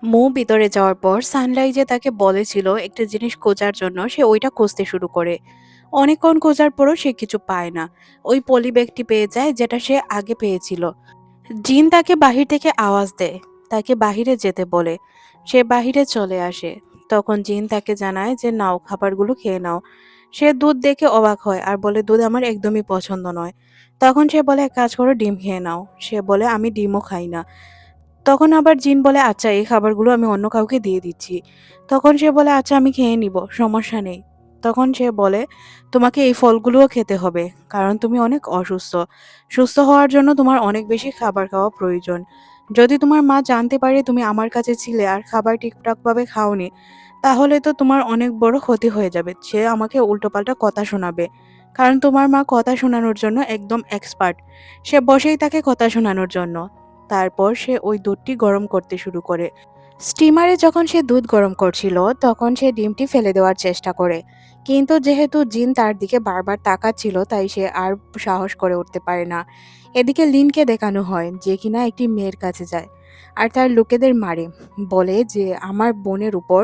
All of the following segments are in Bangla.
মৌ ভিতরে যাওয়ার পর সানরাইজে তাকে বলেছিল একটা জিনিস খোঁজার জন্য, সে ওইটা খুঁজতে শুরু করে। অনেকক্ষণ খোঁজার পরও সে কিছু পায় না। ওই পলি ব্যাগটি পেয়ে যায় যেটা সে আগে পেয়েছিল। জিন তাকে বাহির থেকে আওয়াজ দেয়, তাকে বাহিরে যেতে বলে। সে বাহিরে চলে আসে। তখন জিন তাকে জানায় যে নাও, খাবারগুলো খেয়ে নাও। সে দুধ দেখে অবাক হয় আর বলে দুধ আমার একদমই পছন্দ নয়। তখন সে বলে এক কাজ করো, ডিম খেয়ে নাও। সে বলে আমি ডিমও খাই না। তখন আবার জিন বলে আচ্ছা, এই খাবারগুলো আমি অন্য কাউকে দিয়ে দিচ্ছি। তখন সে বলে আচ্ছা, আমি খেয়ে নিব, সমস্যা নেই। তখন সে বলে তোমাকে এই ফলগুলোও খেতে হবে, কারণ তুমি অনেক অসুস্থ। সুস্থ হওয়ার জন্য তোমার অনেক বেশি খাবার খাওয়া প্রয়োজন। যদি তোমার মা জানতে পারে তুমি আমার কাছে ছিলে আর খাবার ঠিকঠাকভাবে খাওনি, তাহলে তো তোমার অনেক বড় ক্ষতি হয়ে যাবে। সে আমাকে উল্টোপাল্টা কথা শোনাবে, কারণ তোমার মা কথা শোনানোর জন্য একদম এক্সপার্ট। সে বসেই তাকে কথা শোনানোর জন্য। তারপর সে ওই দুধটি গরম করতে শুরু করে। স্টিমারে যখন সে দুধ গরম করছিল, তখন সে ডিমটি ফেলে দেওয়ার চেষ্টা করে। কিন্তু যেহেতু জিন তার দিকে বারবার তাকাচ্ছিল, তাই সে আর সাহস করে উঠতে পারে না। এদিকে লিনকে দেখানো হয় যে কিনা একটি মেয়ের কাছে যায় আর তার লোকেদের মারে। বলে যে আমার বোনের উপর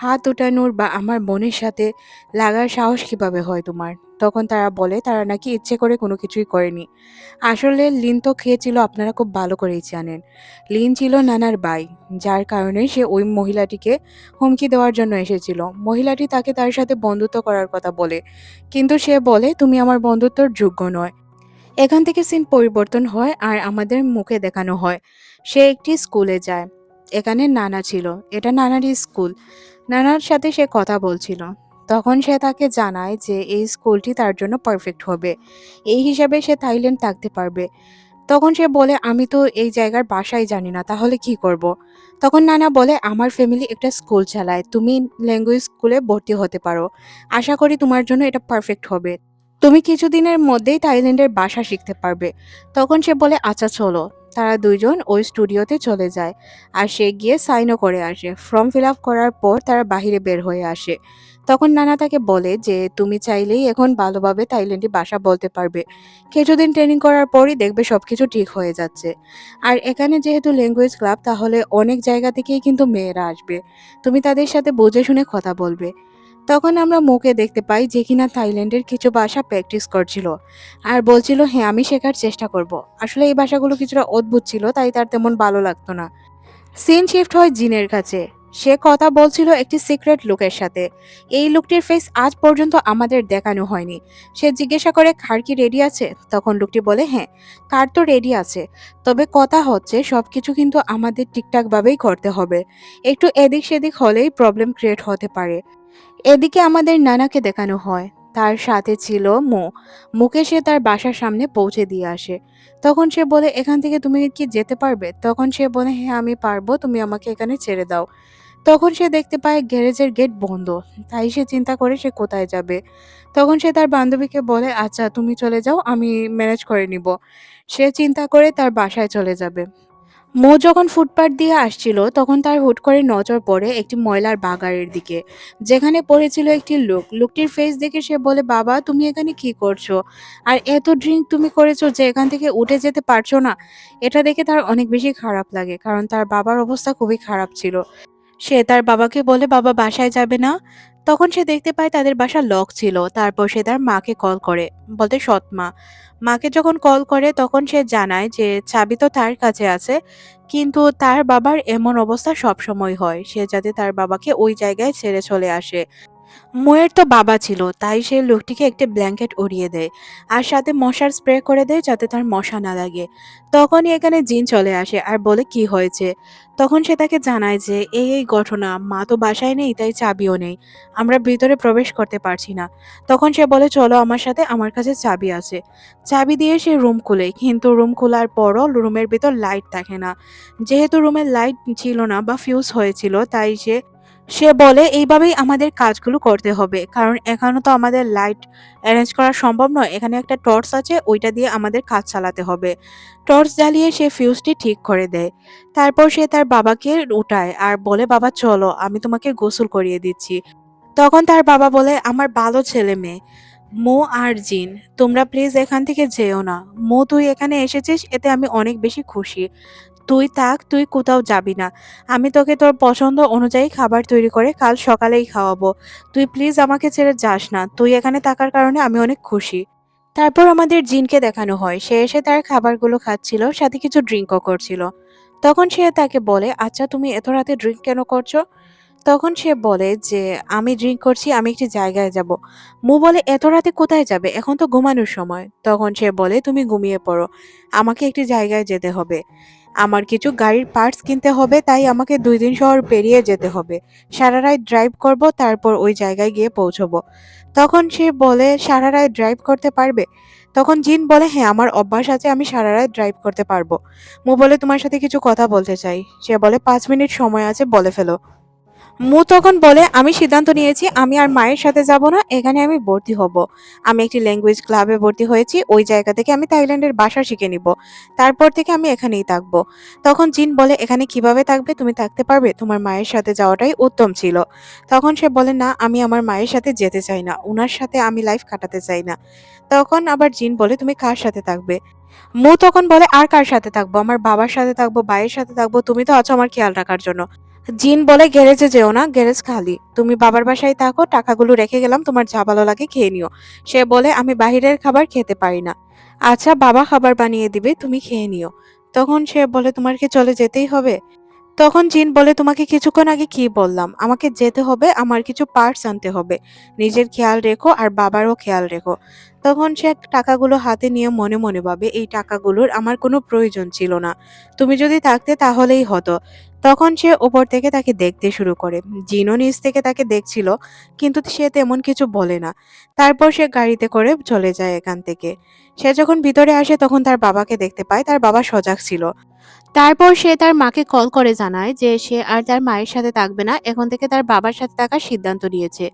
হাত উঠানোর বা আমার বোনের সাথে লাগার সাহস কিভাবে হয় তোমার। তখন তারা বলে তারা নাকি ইচ্ছে করে কোনো কিছুই করেনি। আসলে লিন তো খেয়েছিল, আপনারা খুব ভালো করেই জানেন। লিন ছিল নানার ভাই, যার কারণে সে ওই মহিলাটিকে হুমকি দেওয়ার জন্য এসেছিল। মহিলাটি তাকে তার সাথে বন্ধুত্ব করার কথা বলে, কিন্তু সে বলে তুমি আমার বন্ধুত্বর যোগ্য নয়। এখান থেকে সিন পরিবর্তন হয় আর আমাদের মুখে দেখানো হয় সে একটি স্কুলে যায়। এখানে নানা ছিল, এটা নানারই স্কুল। নানার সাথে সে কথা বলছিল। তখন সে তাকে জানায় যে এই স্কুলটি তার জন্য পারফেক্ট হবে, এই হিসাবে সে থাইল্যান্ড থাকতে পারবে। তখন সে বলে আমি তো এই জায়গার বাসাই জানি না, তাহলে কি করব। তখন নানা বলে আমার ফ্যামিলি একটা স্কুল চালায়, তুমি ল্যাঙ্গুয়েজ স্কুলে ভর্তি হতে পারো। আশা করি তোমার জন্য এটা পারফেক্ট হবে। তুমি কিছুদিনের মধ্যেই থাইল্যান্ডের ভাষা শিখতে পারবে। তখন সে বলে আচ্ছা চলো। তারা দুইজন ওই স্টুডিওতে চলে যায় আর সে গিয়ে সাইনও করে আসে। ফর্ম ফিল আপ করার পর তারা বাহিরে বের হয়ে আসে। তখন নানা তাকে বলে যে তুমি চাইলেই এখন ভালোভাবে থাইল্যান্ডি ভাষা বলতে পারবে। কিছুদিন ট্রেনিং করার পরই দেখবে সবকিছু ঠিক হয়ে যাচ্ছে। আর এখানে যেহেতু ল্যাঙ্গুয়েজ ক্লাব, তাহলে অনেক জায়গা থেকেই কিন্তু মেয়েরা আসবে। তুমি তাদের সাথে বুঝে শুনে কথা বলবে। তখন আমরা মুখে দেখতে পাই যে কিনা থাইল্যান্ডের কিছু ভাষা প্র্যাকটিস করছিল আর বলছিল হ্যাঁ আমি শেখার চেষ্টা করব। আসলে এই ভাষাগুলো কিছুটা অদ্ভুত ছিল, তাই তার তেমন ভালো লাগতো না। সিন শিফট হয় জিনের কাছে। সে কথা বলছিল একটি সিক্রেট লোকের সাথে। এই লোকটির ফেস আজ পর্যন্ত আমাদের দেখানো হয়নি। সে জিজ্ঞাসা করে কার কি রেডি আছে। তখন লোকটি বলে হ্যাঁ, কার তো রেডি আছে। তবে কথা হচ্ছে সবকিছু কিন্তু আমাদের ঠিকঠাক ভাবেই করতে হবে। একটু এদিক সেদিক হলেই প্রবলেম ক্রিয়েট হতে পারে। এদিকে আমাদের নানাকে দেখানো হয়। তার সাথে ছিল মো। মুকে সে তার বাসার সামনে পৌঁছে দিয়ে আসে। তখন সে বলে এখান থেকে তুমি কি যেতে পারবে। তখন সে বলে হ্যাঁ আমি পারবো, তুমি আমাকে এখানে ছেড়ে দাও। তখন সে দেখতে পায় গ্যারেজের গেট বন্ধ। তাই সে চিন্তা করে সে কোথায় যাবে। তখন সে তার বান্ধবীকে বলে আচ্ছা তুমি চলে যাও, আমি ম্যানেজ করে নিব। সে চিন্তা করে তার বাসায় চলে যাবে। মো যখন ফুটপাত দিয়ে আসছিল, তখন তার হুট করে নজর পড়ে একটি ময়লার বাগারের দিকে, যেখানে পড়েছিল একটি লোক। লোকটির ফেস দেখে সে বলে বাবা তুমি এখানে কি করছো, আর এত ড্রিঙ্ক তুমি করেছো যে এখান থেকে উঠে যেতে পারছো না। এটা দেখে তার অনেক বেশি খারাপ লাগে, কারণ তার বাবার অবস্থা খুবই খারাপ ছিল। সে তার বাবাকে বলে বাবা বাসায় যাবে না। তখন সে দেখতে পায় তাদের বাসা লক ছিল। তারপর সে তার মাকে কল করে, বলতে সৎ মা। মাকে যখন কল করে তখন সে জানায় যে চাবি তো তার কাছে আছে, কিন্তু তার বাবার এমন অবস্থা সব সময় হয়, সে যাতে তার বাবাকে ওই জায়গায় ছেড়ে চলে আসে। ময়ের তো বাবা ছিল, তাই সে লোকটিকে একটি ব্ল্যাঙ্কেট উড়িয়ে দেয় আর সাথে মশার স্প্রে করে দেয় যাতে তার মশা না লাগে। তখনই এখানে জিন চলে আসে আর বলে কি হয়েছে। তখন সে তাকে জানায় যে এই ঘটনা, মা তো বাসায় নেই তাই চাবিও নেই, আমরা ভিতরে প্রবেশ করতে পারছি না। তখন সে বলে চলো আমার সাথে, আমার কাছে চাবি আছে। চাবি দিয়ে সে রুম খুলে, কিন্তু রুম খোলার পরও রুমের ভিতর লাইট থাকে না। যেহেতু রুমের লাইট ছিল না বা ফিউজ হয়েছিল, তাই সে সে বলে এইভাবেই আমাদের কাজগুলো করতে হবে, কারণ এখনো তো আমাদের লাইট অ্যারেঞ্জ করা সম্ভব নয়। এখানে একটা টর্চ আছে, ওইটা দিয়ে আমাদের কাজ চালাতে হবে। টর্চ জ্বালিয়ে সে ফিউজটি ঠিক করে দেয়। তারপর সে তার বাবাকে উঠায় আর বলে বাবা চলো, আমি তোমাকে গোসল করিয়ে দিচ্ছি। তখন তার বাবা বলে আমার ভালো ছেলে মেয়ে মো আর জিন, তোমরা প্লিজ এখান থেকে যেও না। মো তুই এখানে এসেছিস, এতে আমি অনেক বেশি খুশি। তুই থাক, তুই কোথাও যাবি না। আমি তোকে তোর পছন্দ অনুযায়ী খাবার তৈরি করে কাল সকালেই খাওয়াবো। তুই প্লিজ আমাকে ছেড়ে যাস না। তুই এখানে থাকার কারণে আমি অনেক খুশি। তারপর আমাদের জিনকে দেখানো হয়। সে এসে তার খাবারগুলো খাচ্ছিল, সাথে কিছু ড্রিংকও করছিল। তখন সে তাকে বলে, "আচ্ছা তুমি এত রাতে ড্রিংক কেন করছো?" তখন সে বলে যে, "আমি ড্রিংক করছি, আমি একটি জায়গায় যাব।" মু বলে, "এত রাতে কোথায় যাবে? এখন তো ঘুমানোর সময়।" তখন সে বলে, "তুমি ঘুমিয়ে পড়ো। আমাকে একটি জায়গায় যেতে হবে। আমার কিছু গাড়ির পার্টস কিনতে হবে, তাই আমাকে ২ দিন শহর পেরিয়ে যেতে হবে। সারা রাত ড্রাইভ করব, তারপর ওই জায়গায় গিয়ে পৌঁছবো।" তখন সে বলে, "সারা রাত ড্রাইভ করতে পারবে?" তখন জিন বলে, "হ্যাঁ, আমার অভ্যাস আছে, আমি সারা রাত ড্রাইভ করতে পারবো।" মু বলে, "তোমার সাথে কিছু কথা বলতে চাই।" সে বলে, "৫ মিনিট সময় আছে, বলে ফেলো।" মু তখন বলে, "আমি সিদ্ধান্ত নিয়েছি আমি আর মায়ের সাথে যাব না, এখানে আমি ভর্তি হব। আমি একটি ল্যাঙ্গুয়েজ ক্লাবে ভর্তি হয়েছি, ওই জায়গা থেকে আমি থাইল্যান্ডের ভাষা শিখে নিব। তারপর থেকে আমি এখানেই থাকবো।" তখন জিন বলে, "এখানে কিভাবে থাকবে? তুমি থাকতে পারবে? তোমার মায়ের সাথে যাওয়াটাই উত্তম ছিল।" তখন সে বলে, "না, আমি আমার মায়ের সাথে যেতে চাই না। উনার সাথে আমি লাইফ কাটাতে চাই না।" তখন আবার জিন বলে, "তুমি কার সাথে থাকবে?" মু তখন বলে, "আর কার সাথে থাকবো? আমার বাবার সাথে থাকবো, ভাইয়ের সাথে থাকবো। তুমি তো আছো আমার খেয়াল রাখার জন্য।" জিন বলে, "গ্যারেজে যেও না, গ্যারেজ খালি। তুমি বাবার বাসায় থাকো, টাকাগুলো রেখে গেলাম, তোমার যা ভালো লাগে খেয়ে নিও।" সে বলে, "আমি বাহিরের খাবার খেতে পারি না।" "আচ্ছা, বাবা খাবার বানিয়ে দিবে, তুমি খেয়ে নিও।" তখন সে বলে, "তোমার কি চলে যেতেই হবে?" তখন জিন বলে, "তোমাকে কিছুক্ষণ আগে কি বললাম? আমাকে যেতে হবে, আমার কিছু পার্টস আনতে হবে। নিজের খেয়াল রেখো আর বাবারও খেয়াল রেখো।" তখন সে টাকাগুলো হাতে নিয়ে মনে মনে ভাবে, "এই টাকাগুলোর আমার কোনো প্রয়োজন ছিল না। তুমি যদি থাকতে তাহলেই হতো।" তখন সে ওপর থেকে তাকে দেখতে শুরু করে। জিনও নিচ থেকে তাকে দেখছিল, কিন্তু সে তেমন কিছু বলে না। তারপর সে গাড়িতে করে চলে যায় এখান থেকে। সে যখন ভিতরে আসে তখন তার বাবাকে দেখতে পায়, তার বাবা সজাগ ছিল। তারপর সে তার মাকে কল করে জানায় যে সে আর তার মায়ের সাথে থাকবে না। এখন থেকে তার বাবার সাথে থাকার সিদ্ধান্ত নিয়েছে।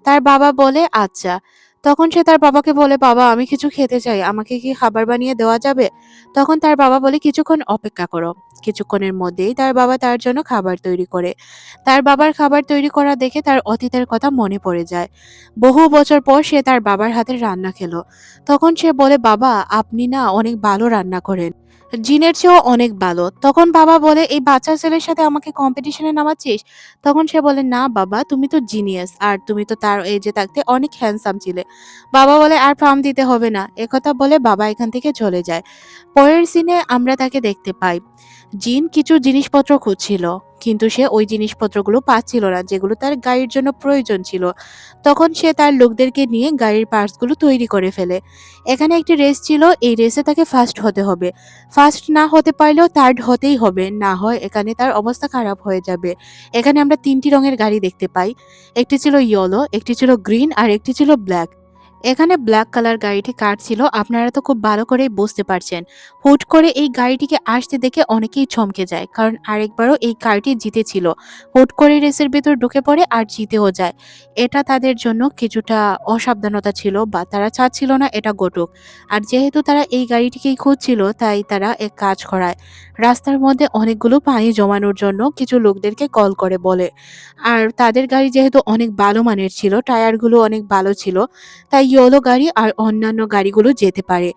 তার বাবা বলে, "আচ্ছা।" তখন সে তার বাবাকে বলে, "বাবা, আমি কিছু খেতে চাই। আমাকে কি খাবার বানিয়ে দেওয়া যাবে?" তখন তার বাবা বলে, "কিছুক্ষণ অপেক্ষা করো।" কিছুক্ষণের মধ্যেই তার বাবা তার জন্য খাবার তৈরি করে। তার বাবার খাবার তৈরি করা দেখে তার অতীতের কথা মনে পড়ে যায়। বহু বছর পর সে তার বাবার হাতের রান্না খেলো। তখন সে বলে, "বাবা, আপনি না অনেক ভালো রান্না করেন। জিনের চেয়েও অনেক ভালো।" তখন বাবা বলে, "এই বাচ্চা ছেলের সাথে আমাকে কম্পিটিশনে নামাচ্ছিস?" তখন সে বলে, "না বাবা, তুমি তো জিনিয়াস, আর তুমি তো তার এজে থাকতে অনেক হ্যান্ডসাম ছিলে।" বাবা বলে, "আর ফার্ম দিতে হবে না।" একথা বলে বাবা এখান থেকে চলে যায়। পরের সিনে আমরা তাকে দেখতে পাই। জিন কিছু জিনিসপত্র খুঁজছিল, কিন্তু সে ওই জিনিসপত্রগুলো পাচ্ছিল না যেগুলো তার গাড়ির জন্য প্রয়োজন ছিল। তখন সে তার লোকদেরকে নিয়ে গাড়ির পার্টসগুলো তৈরি করে ফেলে। এখানে একটি রেস ছিল, এই রেসে তাকে ফার্স্ট হতে হবে। ফার্স্ট না হতে পারলেও থার্ড হতেই হবে, না হয় এখানে তার অবস্থা খারাপ হয়ে যাবে। এখানে আমরা ৩টি রঙের গাড়ি দেখতে পাই। একটি ছিল ইয়েলো, একটি ছিল গ্রিন আর একটি ছিল ব্ল্যাক। এখানে ব্ল্যাক কালার গাড়িটি কার ছিল আপনারা তো খুব ভালো করেই বুঝতে পারছেন। হুট করে এই গাড়িটিকে আসতে দেখে অনেকেই চমকে যায়, কারণ আরেকবারও এই কারটি জিতেছিল। হুট করে রেসের ভেতর ঢুকে পড়ে আর জিতেও যায়। এটা তাদের জন্য কিছুটা অসাবধানতা ছিল, বা তারা চাচ্ছিল না এটা ঘটুক। আর যেহেতু তারা এই গাড়িটিকেই খুঁজছিল, তাই তারা এক কাজ করায়। রাস্তার মধ্যে অনেকগুলো পানি জমানোর জন্য কিছু লোকদেরকে কল করে বলে। আর তাদের গাড়ি যেহেতু অনেক ভালো মানের ছিল, টায়ারগুলো অনেক ভালো ছিল, তাই ইয়েলো গাড়ি আর অন্যান্য গাড়িগুলো যেতে পারে।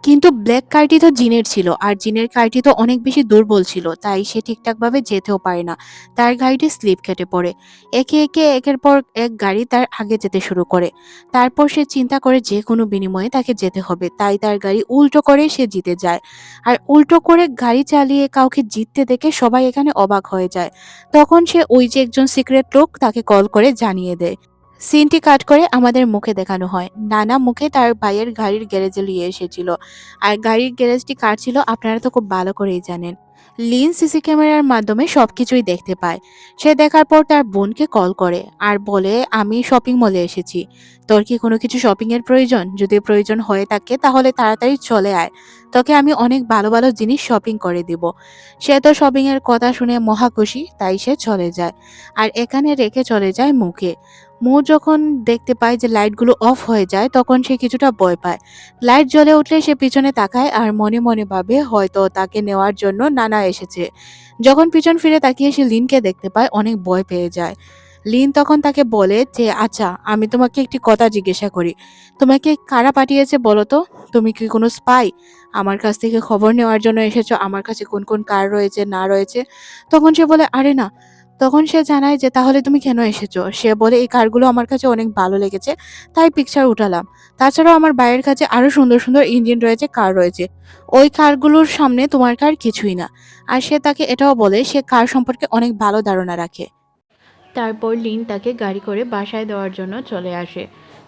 কিন্তু ব্ল্যাক কারটি তো জিনের ছিল, আর জিনের কারটি তো অনেক বেশি দুর্বল ছিল, তাই সে ঠিকঠাকভাবে যেতেও পারে না। তার গাড়িটি স্লিপ কেটে পড়ে। একে একে একের পর এক গাড়ি তার আগে যেতে শুরু করে। তারপর সে চিন্তা করে যে কোনো বিনিময়ে তাকে যেতে হবে, তাই তার গাড়ি উল্টো করে সে জিতে যায়। আর উল্টো করে গাড়ি চালিয়ে কাউকে জিততে দেখে সবাই এখানে অবাক হয়ে যায়। তখন সে ওই যে একজন সিক্রেট লোক তাকে কল করে জানিয়ে দেয়। সিনটি কাট করে আমাদের মুখে দেখানো হয়। নানা মুখে তার ভাইয়ের গাড়ির গ্যারেজে নিয়ে এসেছিল। আর গাড়ির গ্যারেজটি কার ছিল আপনারা তো খুব ভালো করেই জানেন। লিন সিসি ক্যামেরার মাধ্যমে সবকিছুই দেখতে পায়। সে দেখার পর তার বোনকে কল করে আর বলে, "আমি শপিং মলে এসেছি। তোর কি কোনো কিছু শপিং এর প্রয়োজন? যদি প্রয়োজন হয়ে থাকে তাহলে তাড়াতাড়ি চলে আয়। তোকে আমি অনেক ভালো ভালো জিনিস শপিং করে দিব।" সে তো শপিং এর কথা শুনে মহা খুশি, তাই সে চলে যায়। আর এখানে রেখে চলে যায় মুখে। যখন দেখতে পায় যে লাইটগুলো অফ হয়ে যায়, তখন সে কিছুটা ভয় পায়। লাইট জ্বলে উঠলে সে পিছনে তাকায় আর মনে মনে ভাবে হয়তো তাকে নেওয়ার জন্য নানা এসেছে। যখন পিছন ফিরে তাকিয়ে সে লিনকে দেখতে পায়, অনেক ভয় পেয়ে যায়। লিন তখন তাকে বলে যে আচ্ছা আমি তোমাকে একটি কথা জিজ্ঞাসা করি, তোমাকে কারা পাঠিয়েছে বলো তো? তুমি কি কোনো স্পাই? আমার কাছ থেকে খবর নেওয়ার জন্য এসেছো আমার কাছে কোন কোন কার রয়েছে না রয়েছে? তখন সে বলে আরে না। তখন সে জানায় যে তাহলে তুমি কেন এসেছো? সে বলে এই কারগুলো আমার কাছে অনেক ভালো লেগেছে, তাই পিকচার উঠালাম। তাছাড়াও আমার ভাইয়ের কাছে আরো সুন্দর সুন্দর ইঞ্জিন রয়েছে, কার রয়েছে, ওই কারগুলোর সামনে তোমার কার কিছুই না। আর সে তাকে এটাও বলে সে কার সম্পর্কে অনেক ভালো ধারণা রাখে। তারপর লিন তাকে গাড়ি করে বাসায় দেওয়ার জন্য চলে আসে।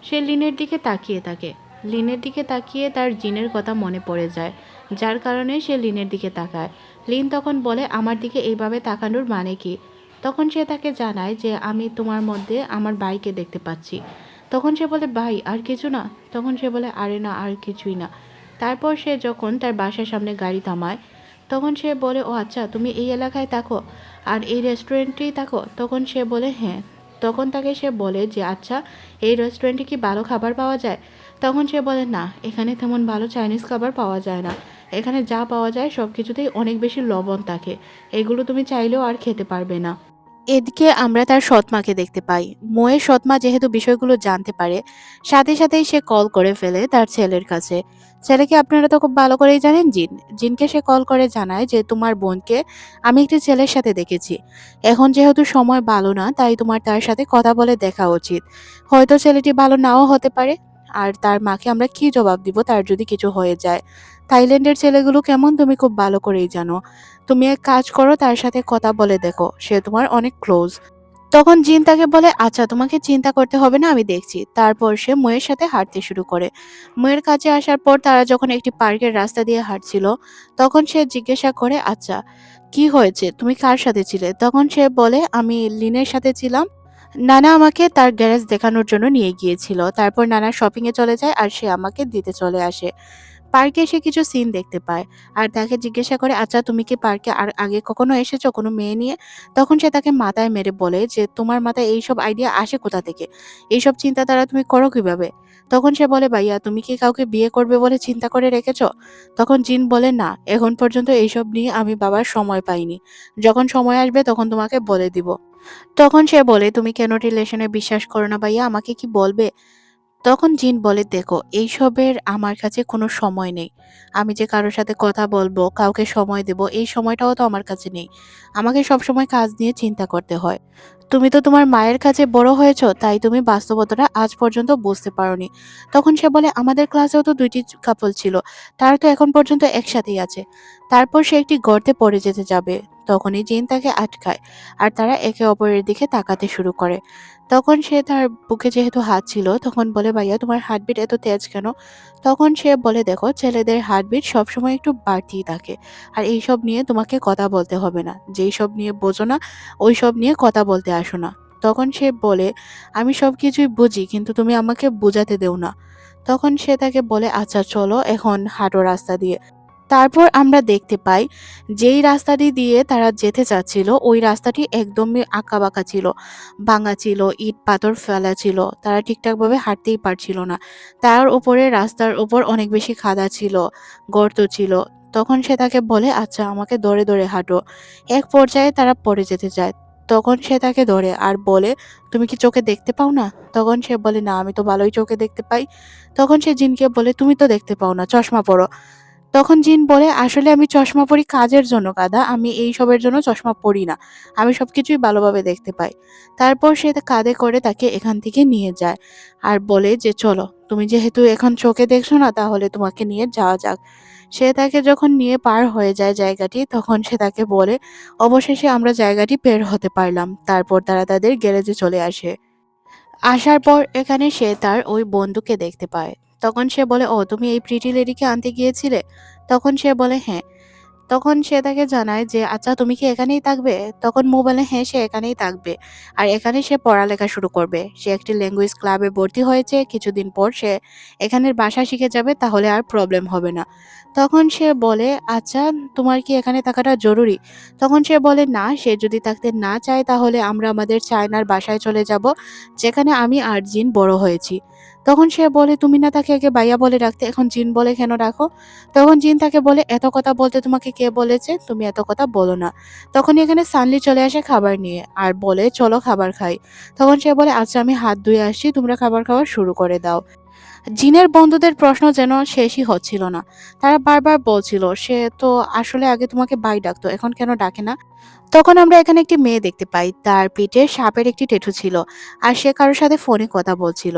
সে লিনের দিকে তাকিয়ে থাকে। লিনের দিকে তাকিয়ে তার জিনের কথা মনে পড়ে যায়, যার কারণে সে লিনের দিকে তাকায়। লিন তখন বলে আমার দিকে এইভাবে তাকানোর মানে কি? তখন সে তাকে জানায় যে আমি তোমার মধ্যে আমার ভাইকে দেখতে পাচ্ছি। তখন সে বলে ভাই আর কিছু না? তখন সে বলে আরে না আর কিছুই না। তারপর সে যখন তার বাসার সামনে গাড়ি থামায়, তখন সে বলে ও আচ্ছা তুমি এই এলাকায় থাকো আর এই রেস্টুরেন্টেই থাকো? তখন সে বলে হ্যাঁ। তখন তাকে সে বলে যে আচ্ছা এই রেস্টুরেন্টে কি ভালো খাবার পাওয়া যায়? তখন সে বলে না, এখানে তেমন ভালো চাইনিজ খাবার পাওয়া যায় না। এখানে যা পাওয়া যায় সব কিছুতেই অনেক বেশি লবণ থাকে, এগুলো তুমি চাইলেও আর খেতে পারবে না। এদিকে আমরা তার সৎমাকে দেখতে পাই। মোয়ের সৎমা যেহেতু বিষয়গুলো জানতে পারে, সাথে সাথেই সে কল করে ফেলে তার ছেলের কাছে। ছেলেকে আপনারা তো খুব ভালো করেই জানেন, জিন। জিনকে সে কল করে জানায় যে তোমার বোনকে আমি একটি ছেলের সাথে দেখেছি। এখন যেহেতু সময় ভালো না, তাই তোমার তার সাথে কথা বলে দেখা উচিত। হয়তো ছেলেটি ভালো নাও হতে পারে। আর তার মাকে আমরা কি জবাব দিব তার যদি কিছু হয়ে যায়? থাইল্যান্ডের ছেলেগুলো কেমন তুমি খুব ভালো করেই জানো। তুমি এক কাজ করো, তার সাথে কথা বলে দেখো, সে তোমার অনেক ক্লোজ। তখন জিন তাকে বলে আচ্ছা তোমাকে চিন্তা করতে হবে না, আমি দেখছি। তারপর সে ময়ের সাথে হাঁটতে শুরু করে। ময়ের কাছে আসার পর তারা যখন একটি পার্কের রাস্তা দিয়ে হাঁটছিল, তখন সে জিজ্ঞাসা করে আচ্ছা কি হয়েছে, তুমি কার সাথে ছিলে? তখন সে বলে আমি লিনের সাথে ছিলাম। নানা আমাকে তার গ্যারেজ দেখানোর জন্য নিয়ে গিয়েছিল। তারপর নানা শপিং এ চলে যায় আর সে আমাকে দিতে চলে আসে। পার্কে এসে কিছু সিন দেখতে পায় আর তাকে জিজ্ঞাসা করে আচ্ছা তুমি কি পার্কে আর আগে কখনো এসেছো কোনো মেয়ে নিয়ে? তখন সে তাকে মাথায় মেরে বলে যে তোমার মাথায় এইসব আইডিয়া আসে কোথা থেকে? এইসব চিন্তাধারা তুমি করো কিভাবে? তখন সে বলে ভাইয়া তুমি কি কাউকে বিয়ে করবে বলে চিন্তা করে রেখেছো? তখন জিন বলে না, এখন পর্যন্ত এইসব নিয়ে আমি বাবার সময় পাইনি। যখন সময় আসবে তখন তোমাকে বলে দিব। তখন সে বলে তুমি কেন রিলেশনে বিশ্বাস করো না ভাইয়া, আমাকে কি বলবে? তখন জিন বলে দেখো এইসবের আমার কাছে কোনো সময় নেই। আমি যে কারোর সাথে কথা বলবো, কাউকে সময় দেব, এই সময়টাও তো আমার কাছে নেই। আমাকে সবসময় কাজ নিয়ে চিন্তা করতে হয়। তুমি তো তোমার মায়ের কাছে বড় হয়েছো, তাই তুমি বাস্তবতাটা আজ পর্যন্ত বুঝতে পারোনি। তখন সে বলে আমাদের ক্লাসেও তো ২টি কাপল ছিল, তারা তো এখন পর্যন্ত একসাথেই আছে। তারপর সে একটি গর্তে পড়ে যেতে যাবে, তখনই জিন তাকে আটকায় আর তারা একে অপরের দিকে তাকাতে শুরু করে। তখন সে তার বুকে যেহেতু হাত ছিল, তখন বলে ভাইয়া তোমার হার্টবিট এত তেজ কেন? তখন সে বলে দেখো ছেলেদের হার্টবিট সবসময় একটু বাড়তেই থাকে। আর এইসব নিয়ে তোমাকে কথা বলতে হবে না, যেই সব নিয়ে বোঝো না ওইসব নিয়ে কথা বলতে আসো না। তখন সে বলে আমি সবকিছুই বুঝি কিন্তু তুমি আমাকে বোঝাতে দেও না। তখন সে তাকে বলে আচ্ছা চলো এখন হাঁটো রাস্তা দিয়ে। তারপর আমরা দেখতে পাই যেই রাস্তাটি দিয়ে তারা যেতে চাচ্ছিল ওই রাস্তাটি একদমই আঁকাবাঁকা ছিল, ভাঙা ছিল, ইট পাথর ফেলা ছিল, তারা ঠিকঠাকভাবে হাঁটতেই পারছিল না। তার উপরে রাস্তার উপর অনেক বেশি খাদা ছিল, গর্ত ছিল। তখন সে তাকে বলে আচ্ছা আমাকে ধরে ধরে হাঁটো। এক পর্যায়ে তারা পড়ে যেতে চায়। তখন সে তাকে ধরে আর বলে তুমি কি চোখে দেখতে পাও না? তখন সে বলে না আমি তো ভালোই চোখে দেখতে পাই। তখন সে জিনকে বলে তুমি তো দেখতে পাও না, চশমা পরো। তখন জিন বলে আসলে আমি চশমা পরি কাজের জন্য গাদা, আমি এইসবের জন্য চশমা পরি না। আমি সবকিছুই ভালোভাবে দেখতে পাই। তারপর সে কাঁধে করে তাকে এখান থেকে নিয়ে যায় আর বলে যে চলো তুমি যেহেতু এখন চোখে দেখছো না তাহলে তোমাকে নিয়ে যাওয়া যাক। সে তাকে যখন নিয়ে পার হয়ে যায় জায়গাটি, তখন সে তাকে বলে অবশেষে আমরা জায়গাটি বের হতে পারলাম। তারপর তারা তাদের গ্যারেজে চলে আসে। আসার পর এখানে সে তার ওই বন্ধুকে দেখতে পায়। তখন সে বলে ও তুমি এই প্রিটি লেডিকে আনতে গিয়েছিলে? তখন সে বলে হ্যাঁ। তখন সে তাকে জানায় যে আচ্ছা তুমি কি এখানেই থাকবে? তখন মু বলে হ্যাঁ সে এখানেই থাকবে আর এখানে সে পড়ালেখা শুরু করবে। সে একটি ল্যাঙ্গুয়েজ ক্লাবে ভর্তি হয়েছে, কিছুদিন পর সে এখানের ভাষা শিখে যাবে, তাহলে আর প্রবলেম হবে না। তখন সে বলে আচ্ছা তোমার কি এখানে থাকাটা জরুরি? তখন সে বলে না, সে যদি থাকতে না চায় তাহলে আমরা আমাদের চায়নার বাসায় চলে যাব, যেখানে আমি আর জিন বড় হয়েছি। তখন সে বলে, "তুমি না তাকে আগে ভাইয়া বলে ডাকতে, এখন জিন বলে কেন ডাকো?" তখন জিন তাকে বলে, "এত কথা বলতে তোমাকে কে বলেছে? তুমি এত কথা বলো না।" তখনই এখানে সানলি চলে আসে খাবার নিয়ে আর বলে, "চলো খাবার খাই।" তখন সে বলে, "আচ্ছা আমি হাত ধুয়ে আসছি, তোমরা খাবার খাওয়া শুরু করে দাও।" জিনের বন্ধুদের প্রশ্ন যেন শেষই হচ্ছিল না। তারা বারবার বলছিল, "সে তো আসলে আগে তোমাকে ভাই ডাকতো, এখন কেন ডাকে না?" তখন আমরা এখানে একটি মেয়ে দেখতে পাই। তার পিঠে সাপের একটি ট্যাটু ছিল। আর সে কারো সাথে ফোনে কথা বলছিল।